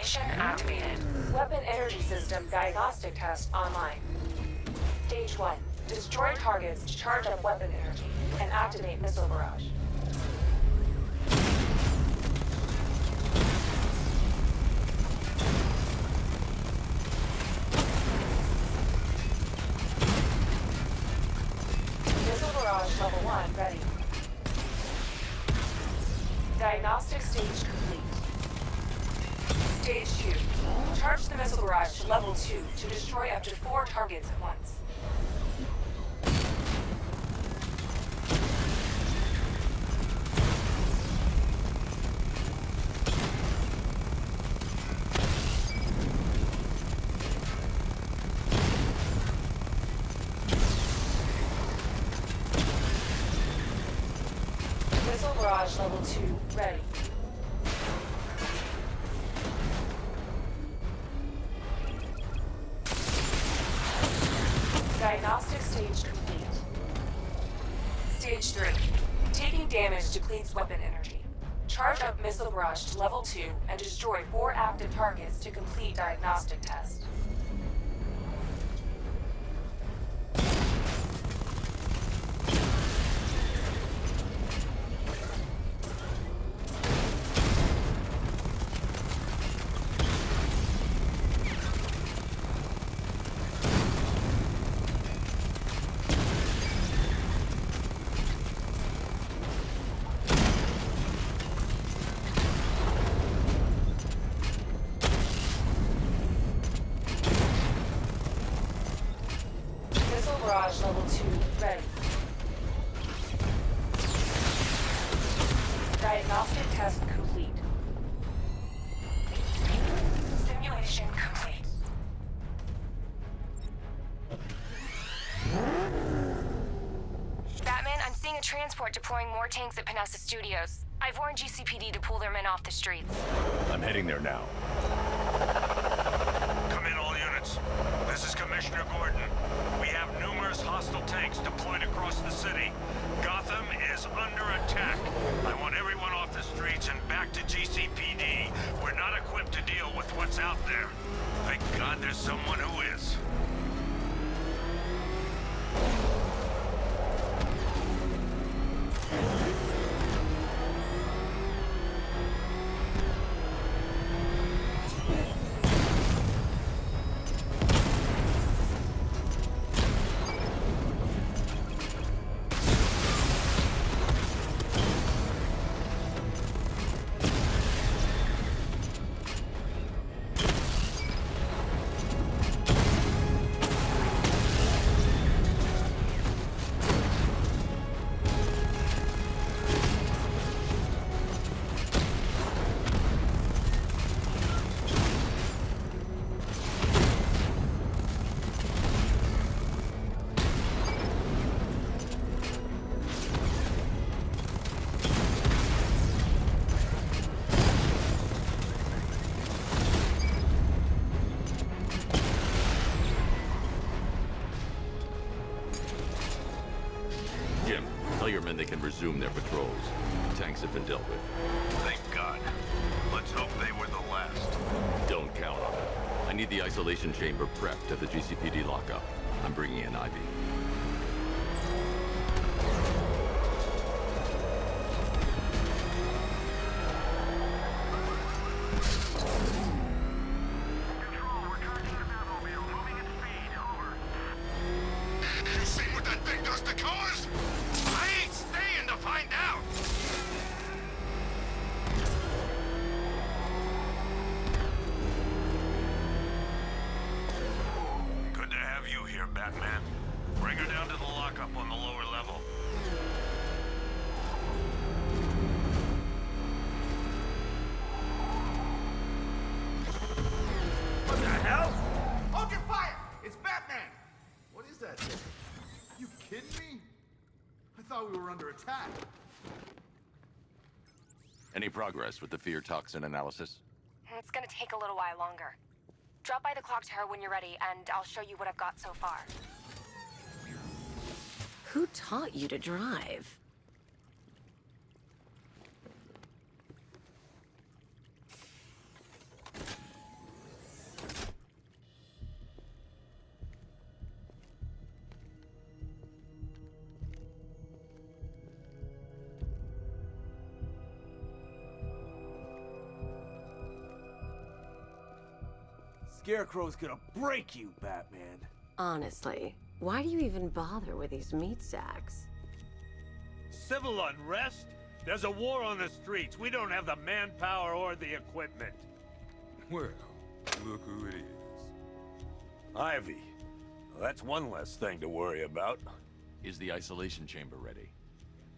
Simulation activated. Weapon energy system diagnostic test online. Stage 1. Destroy targets to charge up weapon energy and activate missile barrage. Missile barrage level 1 ready. Diagnostic stage complete. Stage 2. Charge the missile barrage to level 2 to destroy up to 4 targets at once. Missile barrage level 2 ready. Diagnostic stage complete. Stage 3. Taking damage depletes weapon energy. Charge up missile barrage to level 2 and destroy 4 active targets to complete diagnostic test. Barrage level 2 ready. Diagnostic test complete. Simulation complete. Batman, I'm seeing a transport deploying more tanks at Panessa Studios. I've warned GCPD to pull their men off the streets. I'm heading there now. Come in, all units. This is Commissioner Gordon. We have numerous hostile tanks deployed across the city. Gotham is under attack. I want everyone off the streets and back to GCPD. We're not equipped to deal with what's out there. Thank God there's someone who is. Jim, tell your men they can resume their patrols. Tanks have been dealt with. Thank God. Let's hope they were the last. Don't count on it. I need the isolation chamber prepped at the GCPD lockup. I'm bringing in Ivy. Control, we're tracking the Batmobile. Moving at speed. Over. You see what that thing does to cars? I ain't staying to find out! Good to have you here, Batman. Bring her down to the lockup on the lower level. What the hell? Hold your fire! It's Batman! What is that thing? You kidding me? I thought we were under attack. Any progress with the fear toxin analysis? It's gonna take a little while longer. Drop by the clock tower when you're ready, and I'll show you what I've got so far. Who taught you to drive? Scarecrow's gonna break you, Batman. Honestly, why do you even bother with these meat sacks? Civil unrest? There's a war on the streets. We don't have the manpower or the equipment. Well, look who it is. Ivy. Well, that's one less thing to worry about. Is the isolation chamber ready?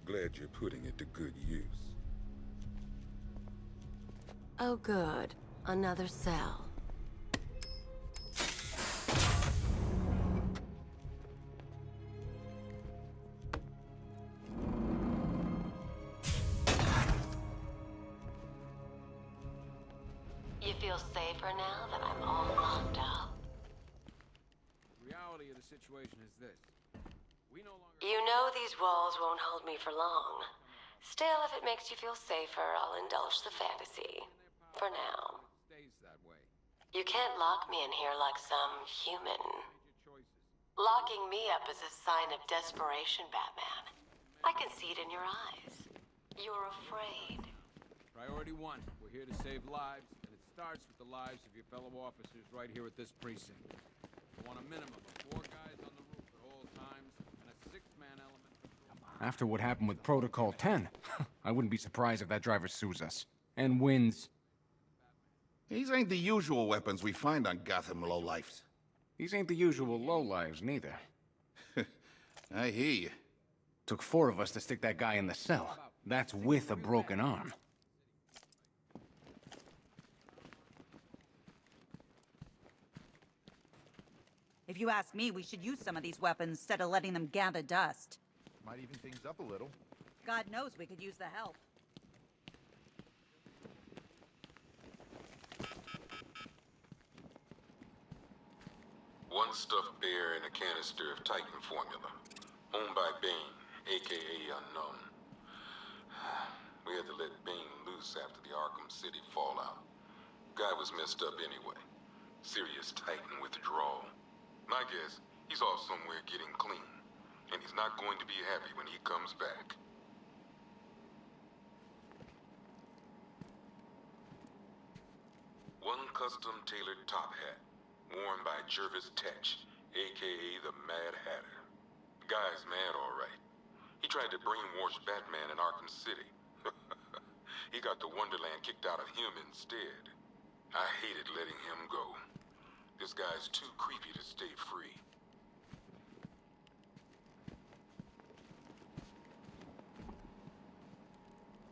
Glad you're putting it to good use. Oh good, another cell. You feel safer now that I'm all locked up? The reality of the situation is this. We no longer... You know these walls won't hold me for long. Still, if it makes you feel safer, I'll indulge the fantasy. For now. It stays that way. You can't lock me in here like some human. Make your choices. Locking me up is a sign of desperation, Batman. I can see it in your eyes. You're afraid. Priority one. We're here to save lives, and it starts with the lives of your fellow officers right here at this precinct. I want a minimum of 4 guys on the roof at all times, and a 6-man element. After what happened with Protocol 10, I wouldn't be surprised if that driver sues us. And wins. These ain't the usual weapons we find on Gotham lowlifes. These ain't the usual lowlives, neither. I hear you. Took 4 of us to stick that guy in the cell. That's with a broken arm. If you ask me, we should use some of these weapons instead of letting them gather dust. Might even things up a little. God knows we could use the help. One stuffed bear and a canister of Titan formula. Owned by Bane, aka Unknown. We had to let Bane loose after the Arkham City fallout. Guy was messed up anyway. Serious Titan withdrawal. My guess, he's off somewhere getting clean. And he's not going to be happy when he comes back. One custom-tailored top hat, worn by Jervis Tetch, aka the Mad Hatter. Guy's mad, all right. He tried to brainwash Batman in Arkham City. He got the Wonderland kicked out of him instead. I hated letting him go. This guy's too creepy to stay free.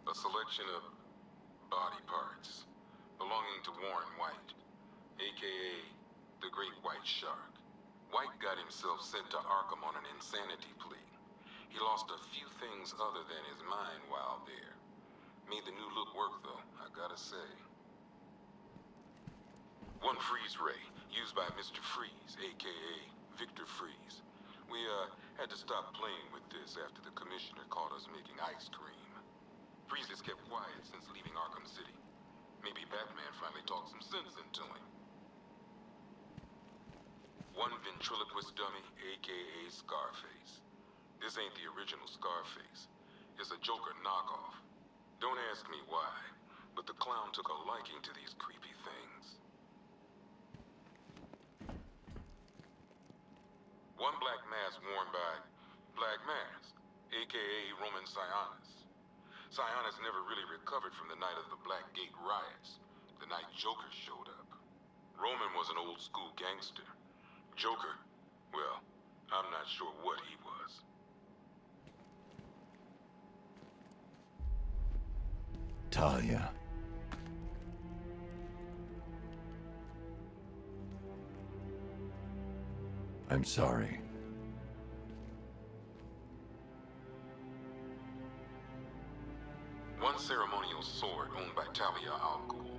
A selection of body parts belonging to Warren White, aka the Great White Shark. White got himself sent to Arkham on an insanity plea. He lost a few things other than his mind while there. Made the new look work though, I gotta say. One freeze ray, used by Mr. Freeze, aka Victor Freeze. We had to stop playing with this after the commissioner caught us making ice cream. Freeze has kept quiet since leaving Arkham City. Maybe Batman finally talked some sense into him. One ventriloquist dummy, aka Scarface. This ain't the original Scarface. It's a Joker knockoff. Don't ask me why, but the clown took a liking to these creepy things. One black mask worn by Black Mask, aka Roman Sionis. Sionis never really recovered from the night of the Blackgate riots, the night Joker showed up. Roman was an old-school gangster. Joker, well, I'm not sure what he was. Talia. I'm sorry. One ceremonial sword owned by Talia al Ghul.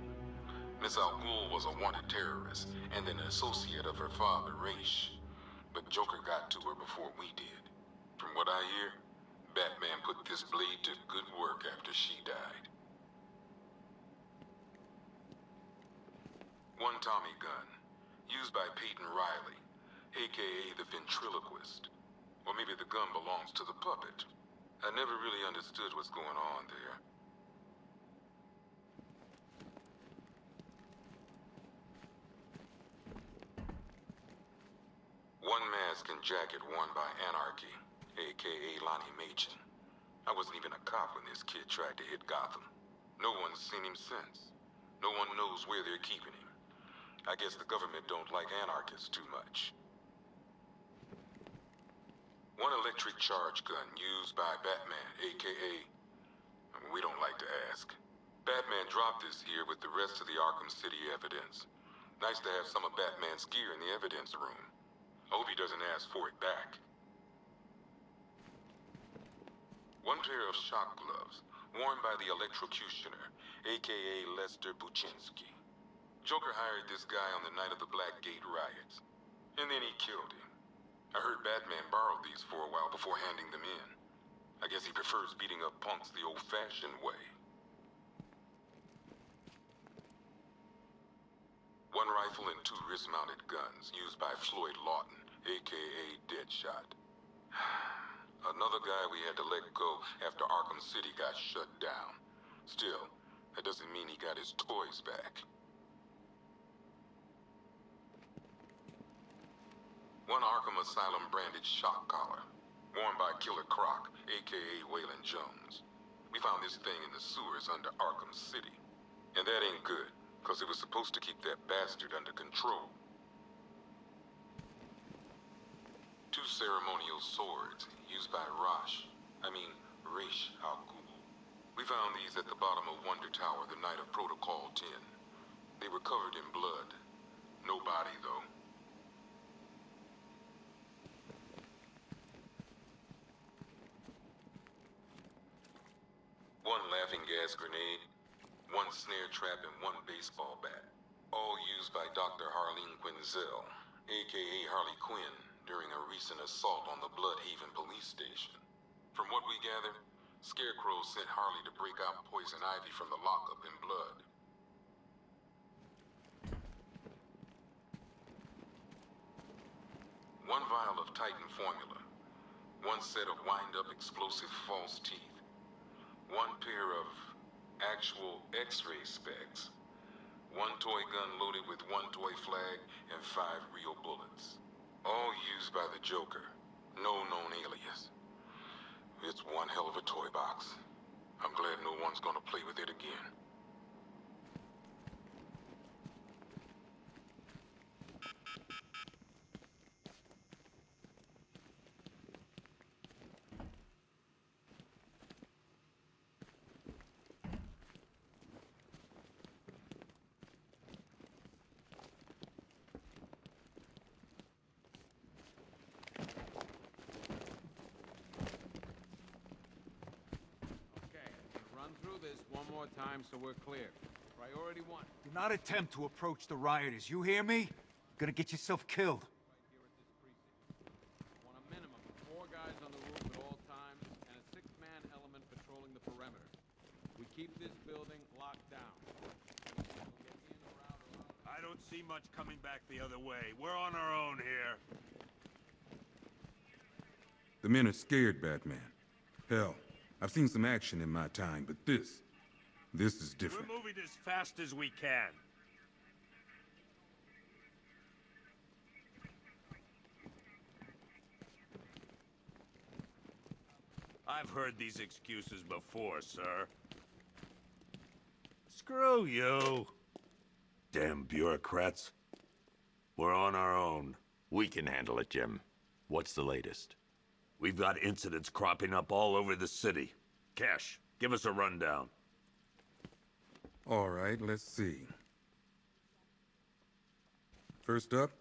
Miss al Ghul was a wanted terrorist and an associate of her father, Raish. But Joker got to her before we did. From what I hear, Batman put this blade to good work after she died. One Tommy gun, used by Peyton Riley, aka the ventriloquist. Or maybe the gun belongs to the puppet. I never really understood what's going on there. jacket worn by Anarchy, aka Lonnie Machin. I wasn't even a cop when this kid tried to hit Gotham. No one's seen him since. No one knows where they're keeping him. I guess the government don't like anarchists too much. One electric charge gun used by Batman, aka... we don't like to ask. Batman dropped this here with the rest of the Arkham City evidence. Nice to have some of Batman's gear in the evidence room. I hope he doesn't ask for it back. One pair of shock gloves, worn by the electrocutioner, aka Lester Buczynski. Joker hired this guy on the night of the Blackgate riots. And then he killed him. I heard Batman borrowed these for a while before handing them in. I guess he prefers beating up punks the old-fashioned way. One rifle and 2 wrist-mounted guns used by Floyd Lawton, aka Deadshot. Another guy we had to let go after Arkham City got shut down. Still, that doesn't mean he got his toys back. One Arkham Asylum branded shock collar, worn by Killer Croc, aka Waylon Jones. We found this thing in the sewers under Arkham City. And that ain't good, because it was supposed to keep that bastard under control. 2 ceremonial swords, used by Ra's al Ghul. We found these at the bottom of Wonder Tower the night of Protocol 10. They were covered in blood. No body, though. One laughing gas grenade, 1 snare trap, and 1 baseball bat. All used by Dr. Harleen Quinzel, aka Harley Quinn, during a recent assault on the Bloodhaven police station. From what we gather, Scarecrow sent Harley to break out Poison Ivy from the lockup in blood. One vial of Titan formula, 1 set of wind-up explosive false teeth, 1 pair of actual X-ray specs, 1 toy gun loaded with 1 toy flag, and 5 real bullets. All used by the Joker. No known alias. It's one hell of a toy box. I'm glad no one's gonna play with it again. One more time so we're clear. Priority 1. Do not attempt to approach the rioters, you hear me? You're gonna get yourself killed. I want a minimum of 4 guys on the roof at all times and a 6-man element patrolling the perimeter. We keep this building locked down. I don't see much coming back the other way. We're on our own here. The men are scared, Batman. Hell, I've seen some action in my time, but this is different. We're moving as fast as we can. I've heard these excuses before, sir. Screw you. Damn bureaucrats. We're on our own. We can handle it, Jim. What's the latest? We've got incidents cropping up all over the city. Cash, give us a rundown. All right, let's see. First up,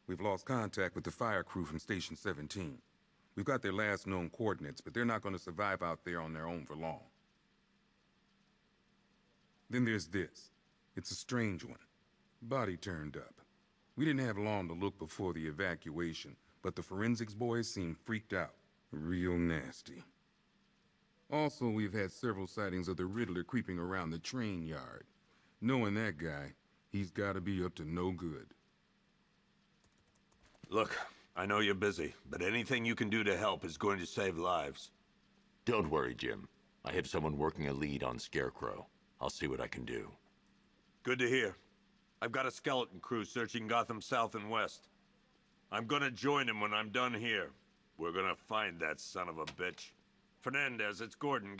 we've lost contact with the fire crew from Station 17. We've got their last known coordinates, but they're not going to survive out there on their own for long. Then there's this. It's a strange one. Body turned up. We didn't have long to look before the evacuation, but the forensics boys seemed freaked out. Real nasty. Also, we've had several sightings of the Riddler creeping around the train yard. Knowing that guy, he's gotta be up to no good. Look, I know you're busy, but anything you can do to help is going to save lives. Don't worry, Jim. I have someone working a lead on Scarecrow. I'll see what I can do. Good to hear. I've got a skeleton crew searching Gotham South and West. I'm gonna join him when I'm done here. We're gonna find that son of a bitch. Fernandez, it's Gordon.